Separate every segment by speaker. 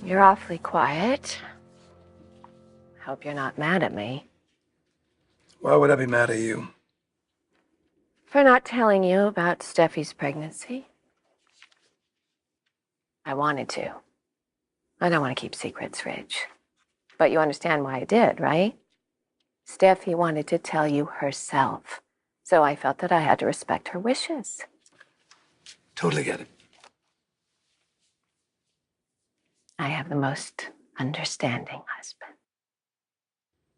Speaker 1: You're awfully quiet. Hope you're not mad at me.
Speaker 2: Why would I be mad at you?
Speaker 1: For not telling you about Steffi's pregnancy. I wanted to. I don't want to keep secrets, Ridge. But you understand why I did, right? Steffi wanted to tell you herself. So I felt that I had to respect her wishes.
Speaker 2: Totally get it.
Speaker 1: I have the most understanding husband.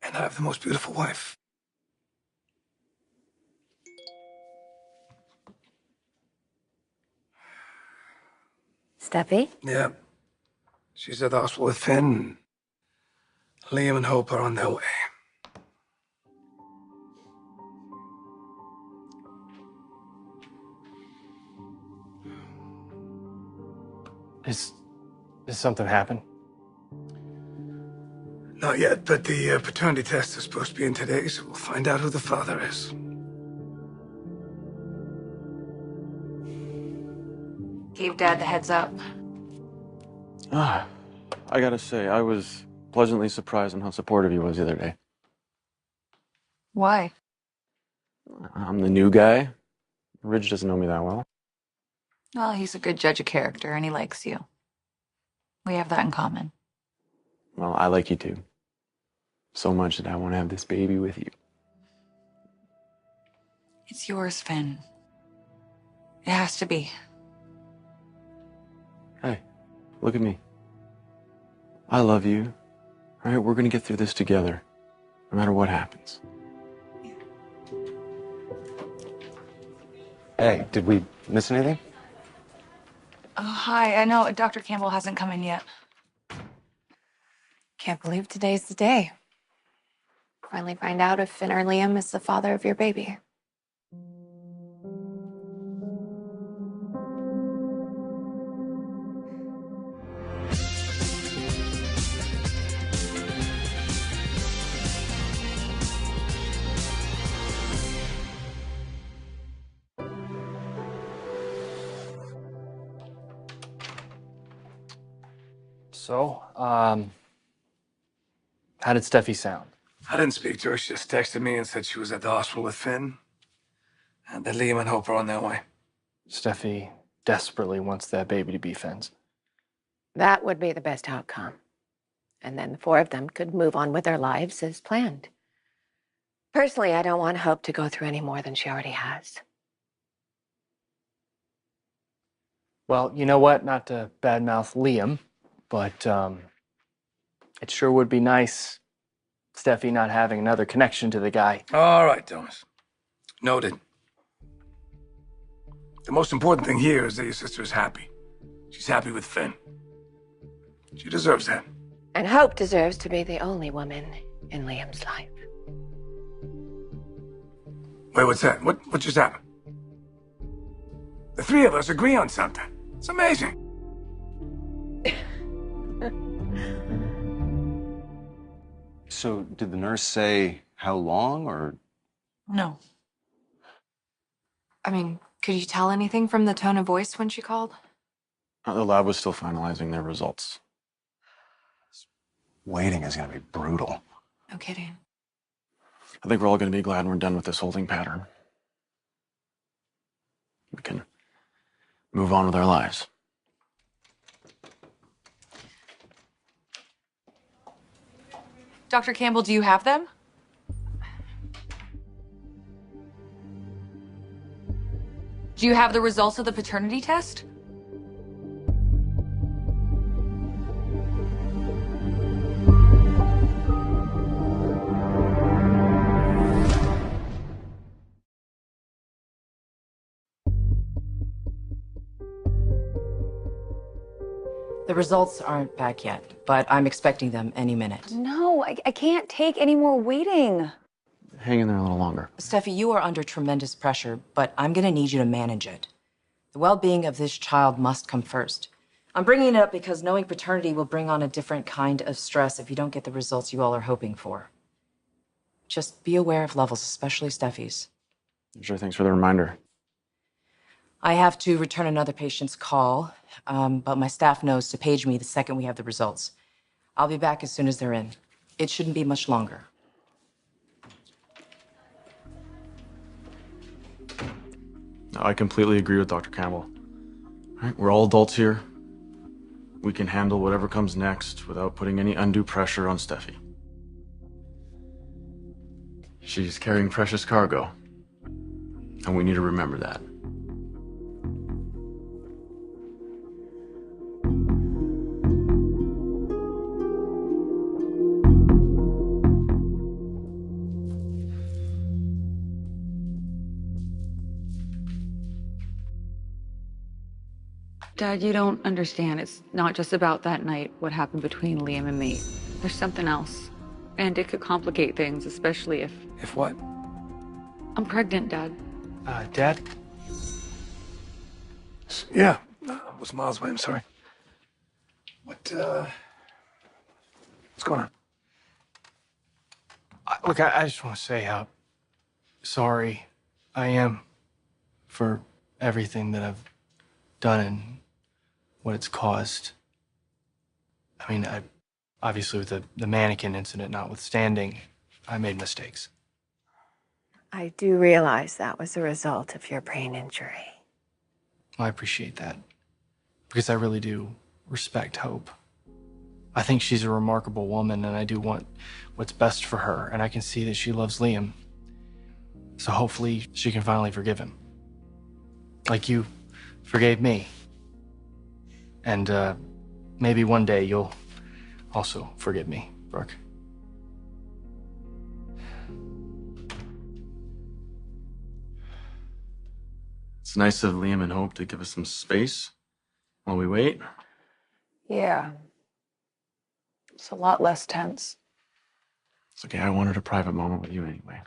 Speaker 2: And I have the most beautiful wife.
Speaker 1: Steffi?
Speaker 2: Yeah. She's at the hospital with Finn. Liam and Hope are on their way.
Speaker 3: Did something happen?
Speaker 2: Not yet, but the paternity test is supposed to be in today, so we'll find out who the father is.
Speaker 4: Gave Dad the heads up.
Speaker 3: I gotta say, I was pleasantly surprised on how supportive he was the other day.
Speaker 4: Why?
Speaker 3: I'm the new guy. Ridge doesn't know me that well.
Speaker 4: Well, he's a good judge of character, and he likes you. We have that in common.
Speaker 3: Well, I like you too. So much that I want to have this baby with you.
Speaker 4: It's yours, Finn. It has to be.
Speaker 3: Hey, look at me. I love you. All right, we're gonna get through this together, no matter what happens.
Speaker 5: Hey, did we miss anything?
Speaker 4: Oh, hi. I know Dr. Campbell hasn't come in yet.
Speaker 6: Can't believe today's the day. Finally find out if Finn or Liam is the father of your baby.
Speaker 3: So, how did Steffi sound?
Speaker 2: I didn't speak to her. She just texted me and said she was at the hospital with Finn. And that Liam and Hope are on their way.
Speaker 3: Steffi desperately wants that baby to be Finn's.
Speaker 1: That would be the best outcome. And then the four of them could move on with their lives as planned. Personally, I don't want Hope to go through any more than she already has.
Speaker 3: Well, you know what? Not to badmouth Liam, but it sure would be nice, Steffi not having another connection to the guy.
Speaker 2: All right, Thomas. Noted. The most important thing here is that your sister is happy. She's happy with Finn. She deserves that.
Speaker 1: And Hope deserves to be the only woman in Liam's life.
Speaker 2: Wait, what's that? What just happened? The three of us agree on something. It's amazing.
Speaker 5: So, did the nurse say how long, or?
Speaker 4: No.
Speaker 6: I mean, could you tell anything from the tone of voice when she called?
Speaker 3: The lab was still finalizing their results.
Speaker 5: Waiting is gonna be brutal.
Speaker 6: No kidding.
Speaker 3: I think we're all gonna be glad we're done with this holding pattern. We can move on with our lives.
Speaker 4: Dr. Campbell, do you have them? Do you have the results of the paternity test?
Speaker 7: The results aren't back yet, but I'm expecting them any minute.
Speaker 8: No, I can't take any more waiting.
Speaker 3: Hang in there a little longer.
Speaker 7: Steffi, you are under tremendous pressure, but I'm gonna need you to manage it. The well-being of this child must come first. I'm bringing it up because knowing paternity will bring on a different kind of stress if you don't get the results you all are hoping for. Just be aware of levels, especially Steffi's.
Speaker 3: Sure, thanks for the reminder.
Speaker 7: I have to return another patient's call, but my staff knows to page me the second we have the results. I'll be back as soon as they're in. It shouldn't be much longer.
Speaker 9: I completely agree with Dr. Campbell. All right, we're all adults here. We can handle whatever comes next without putting any undue pressure on Steffi. She's carrying precious cargo, and we need to remember that.
Speaker 8: Dad, you don't understand. It's not just about that night, what happened between Liam and me. There's something else. And it could complicate things, especially if...
Speaker 2: If what?
Speaker 8: I'm pregnant, Dad.
Speaker 3: Dad?
Speaker 2: Yeah, I was miles away, I'm sorry. What's going on?
Speaker 3: Look, I just want to say how sorry I am for everything that I've done and what it's caused. I mean, obviously with the mannequin incident notwithstanding, I made mistakes.
Speaker 1: I do realize that was a result of your brain injury.
Speaker 3: I appreciate that because I really do respect Hope. I think she's a remarkable woman and I do want what's best for her, and I can see that she loves Liam. So hopefully she can finally forgive him. Like you forgave me. And maybe one day you'll also forgive me, Brooke.
Speaker 9: It's nice of Liam and Hope to give us some space while we wait.
Speaker 8: Yeah. It's a lot less tense.
Speaker 9: It's okay, I wanted a private moment with you anyway.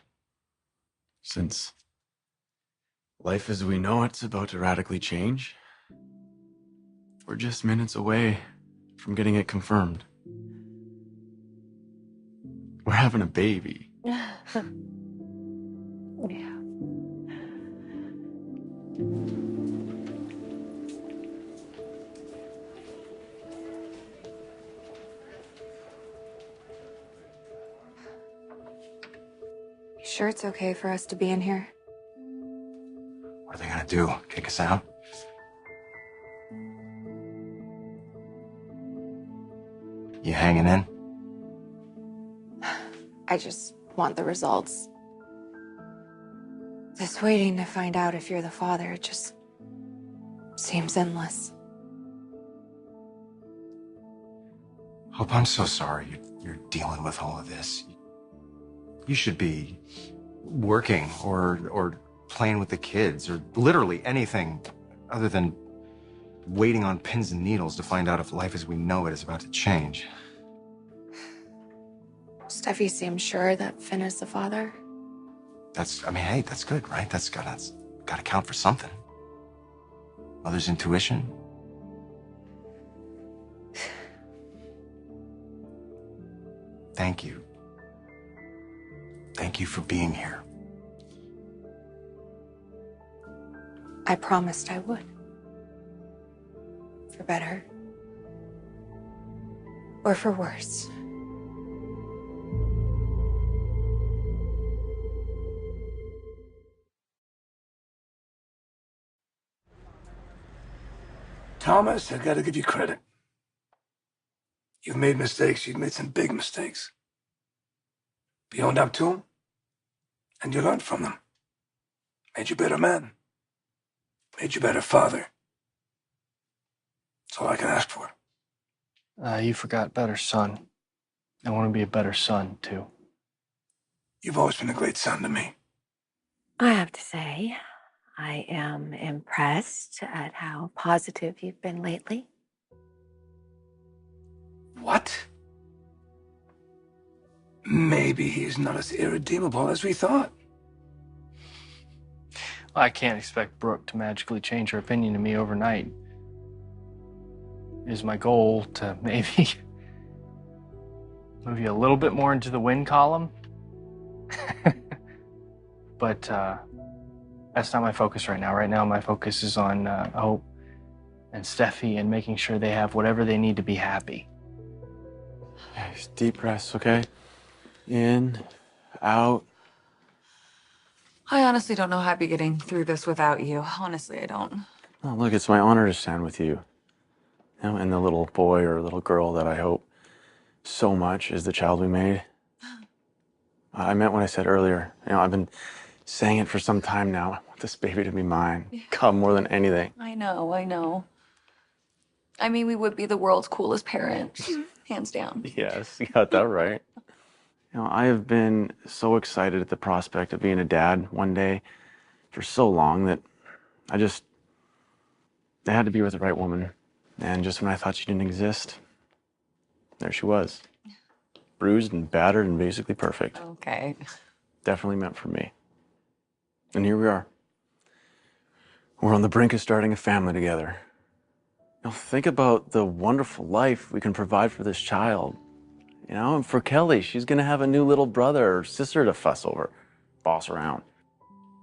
Speaker 9: Since life as we know it's about to radically change, we're just minutes away from getting it confirmed. We're having a baby.
Speaker 1: Yeah.
Speaker 6: You sure it's okay for us to be in here?
Speaker 5: What are they gonna do? Kick us out? You hanging in?
Speaker 6: I just want the results. This waiting to find out if you're the father, it just seems endless.
Speaker 5: Hope, I'm so sorry you're dealing with all of this. You should be working or playing with the kids or literally anything other than waiting on pins and needles to find out if life as we know it is about to change.
Speaker 6: Steffi seems sure that Finn is the father.
Speaker 5: Hey, that's good, right? That's gotta count for something. Mother's intuition. Thank you. Thank you for being here.
Speaker 6: I promised I would. For better. Or for worse.
Speaker 2: Thomas, I gotta give you credit. You've made mistakes. You've made some big mistakes. But you owned up to them, and you learned from them. Made you a better man. Made you a better father. That's all I can ask for.
Speaker 3: You forgot better son. I want to be a better son, too.
Speaker 2: You've always been a great son to me.
Speaker 1: I have to say, I am impressed at how positive you've been lately.
Speaker 2: What? Maybe he's not as irredeemable as we thought.
Speaker 3: I can't expect Brooke to magically change her opinion of me overnight. It is my goal to maybe move you a little bit more into the win column. But That's not my focus right now. Right now, my focus is on Hope and Steffi and making sure they have whatever they need to be happy.
Speaker 9: Okay, deep breaths, okay? In, out.
Speaker 4: I honestly don't know how I'd be getting through this without you. Honestly, I don't.
Speaker 9: Oh, look, it's my honor to stand with you. You know, and the little boy or little girl that I hope so much is the child we made. I meant what I said earlier. You know, I've been saying it for some time now. I want this baby to be mine. God, more than anything.
Speaker 4: I know, I know. I mean, we would be the world's coolest parents, hands down.
Speaker 9: Yes, you got that right. You know, I have been so excited at the prospect of being a dad one day for so long that I had to be with the right woman. And just when I thought she didn't exist, there she was. Bruised and battered and basically perfect.
Speaker 4: Okay.
Speaker 9: Definitely meant for me. And here we are. We're on the brink of starting a family together. Now think about the wonderful life we can provide for this child. You know, and for Kelly, she's gonna have a new little brother or sister to fuss over, boss around.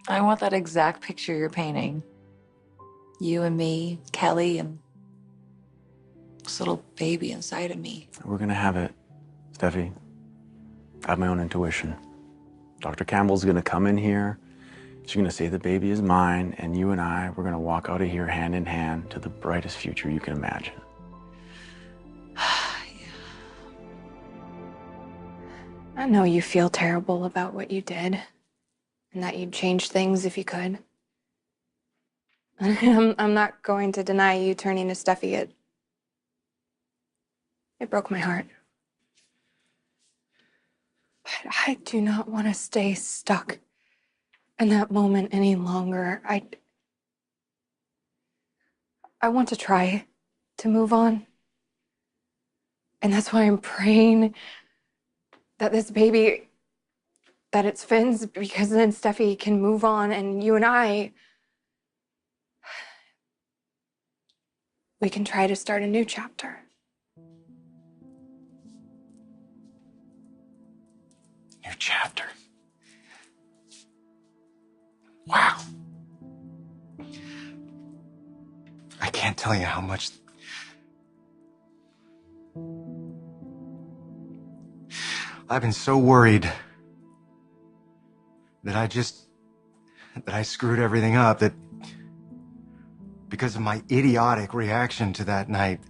Speaker 4: I want that exact picture you're painting. You and me, Kelly, and this little baby inside of me.
Speaker 9: We're gonna have it, Steffi. I have my own intuition. Dr. Campbell's gonna come in here. She's gonna say the baby is mine, and you and I, we're gonna walk out of here hand in hand to the brightest future you can imagine.
Speaker 6: I know you feel terrible about what you did, and that you'd change things if you could. I'm not going to deny you turning to Steffi. It broke my heart. But I do not want to stay stuck in that moment any longer. I want to try to move on. And that's why I'm praying that this baby, that it's Finn's, because then Steffi can move on and you and I, we can try to start a new chapter.
Speaker 5: New chapter. Wow. I can't tell you how much. I've been so worried that I screwed everything up, that because of my idiotic reaction to that night,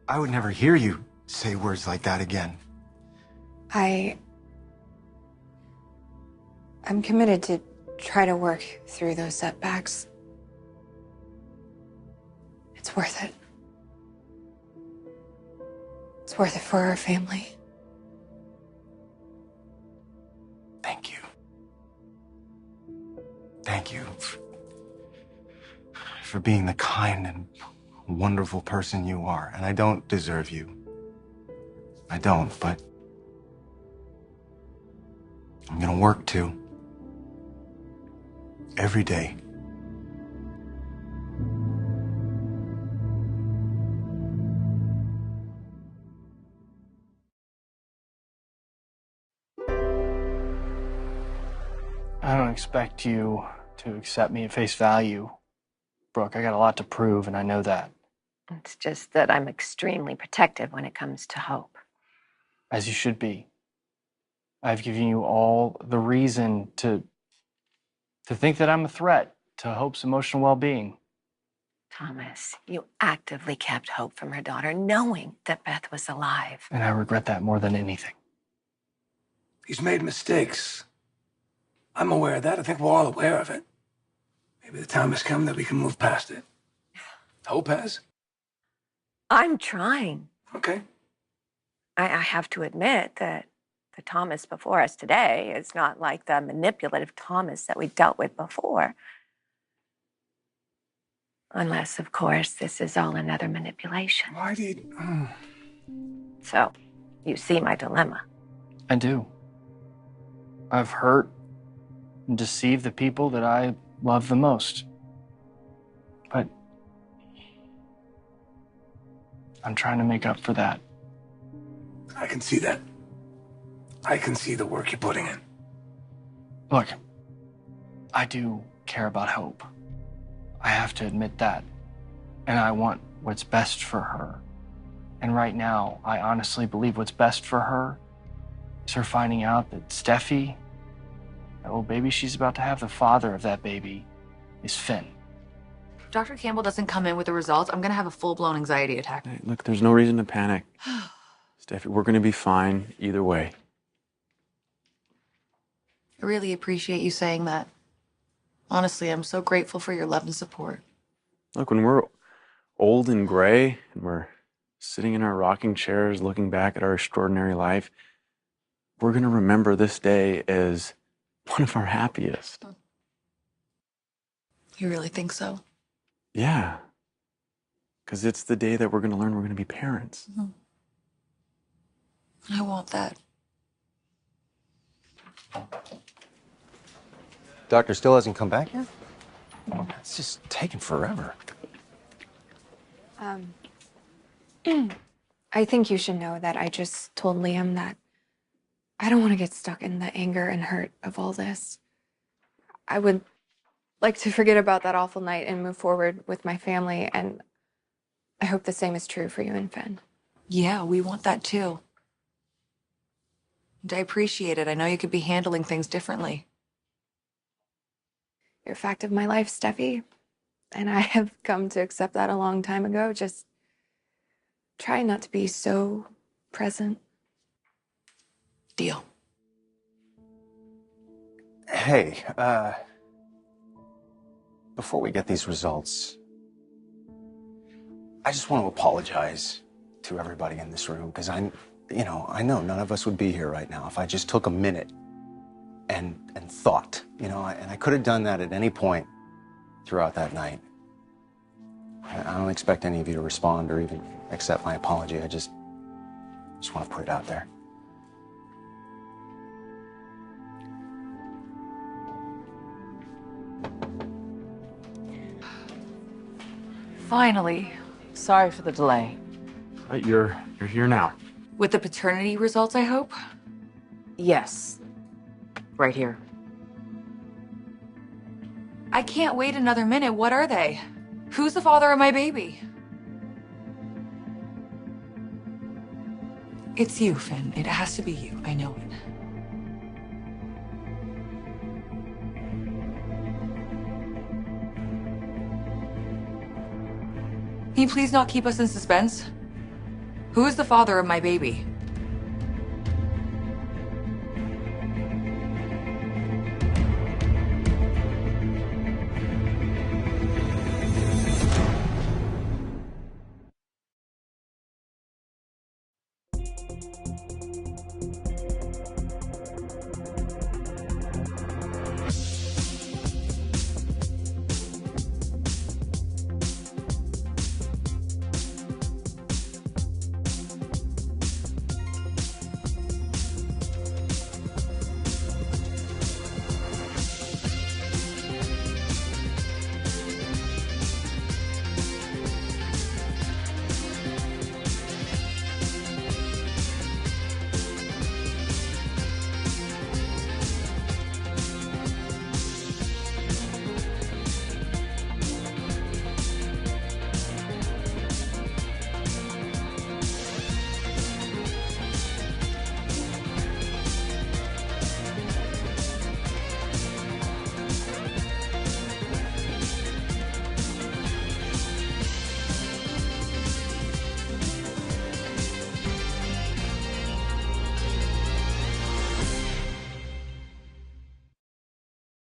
Speaker 5: I would never hear you say words like that again.
Speaker 6: I'm committed to try to work through those setbacks. It's worth it. It's worth it for our family.
Speaker 5: Thank you. Thank you for being the kind and wonderful person you are. And I don't deserve you. I don't, but I'm gonna work to. Every day.
Speaker 3: I don't expect you to accept me at face value, Brooke. I got a lot to prove, and I know that.
Speaker 1: It's just that I'm extremely protective when it comes to Hope.
Speaker 3: As you should be. I've given you all the reason to think that I'm a threat to Hope's emotional well-being.
Speaker 1: Thomas, you actively kept Hope from her daughter, knowing that Beth was alive.
Speaker 3: And I regret that more than anything.
Speaker 2: He's made mistakes. I'm aware of that. I think we're all aware of it. Maybe the time has come that we can move past it. Hope has.
Speaker 1: I'm trying.
Speaker 2: Okay.
Speaker 1: I have to admit that the Thomas before us today is not like the manipulative Thomas that we dealt with before. Unless, of course, this is all another manipulation.
Speaker 2: Why did...
Speaker 1: So, you see my dilemma.
Speaker 3: I do. I've hurt and deceived the people that I love the most. But I'm trying to make up for that.
Speaker 2: I can see that. I can see the work you're putting in.
Speaker 3: Look, I do care about Hope. I have to admit that. And I want what's best for her. And right now, I honestly believe what's best for her is her finding out that Steffi, that little baby she's about to have, the father of that baby, is Finn.
Speaker 4: If Dr. Campbell doesn't come in with the results, I'm gonna have a full-blown anxiety attack.
Speaker 9: Hey, look, there's no reason to panic. Steffi, we're gonna be fine either way.
Speaker 4: I really appreciate you saying that. Honestly, I'm so grateful for your love and support.
Speaker 9: Look, when we're old and gray and we're sitting in our rocking chairs looking back at our extraordinary life, we're gonna remember this day as one of our happiest.
Speaker 4: You really think so?
Speaker 9: Yeah. Because it's the day that we're gonna learn we're gonna be parents.
Speaker 4: I want that.
Speaker 5: Doctor still hasn't come back yet? It's just taking forever.
Speaker 6: I think you should know that I just told Liam that I don't want to get stuck in the anger and hurt of all this. I would like to forget about that awful night and move forward with my family, and I hope the same is true for you and Finn.
Speaker 4: Yeah, we want that too. And I appreciate it. I know you could be handling things differently.
Speaker 6: You're a fact of my life, Steffi, and I have come to accept that a long time ago. Just try not to be so present.
Speaker 4: Deal.
Speaker 5: Hey, before we get these results, I just want to apologize to everybody in this room because I know none of us would be here right now if I just took a minute and thought, and I could have done that at any point throughout that night. I don't expect any of you to respond or even accept my apology. I just want to put it out there.
Speaker 4: Finally.
Speaker 7: Sorry for the delay.
Speaker 9: But you're here now.
Speaker 4: With the paternity results, I hope?
Speaker 7: Yes. Right here.
Speaker 4: I can't wait another minute. What are they? Who's the father of my baby? It's you, Finn. It has to be you. I know it. Can you please not keep us in suspense? Who is the father of my baby?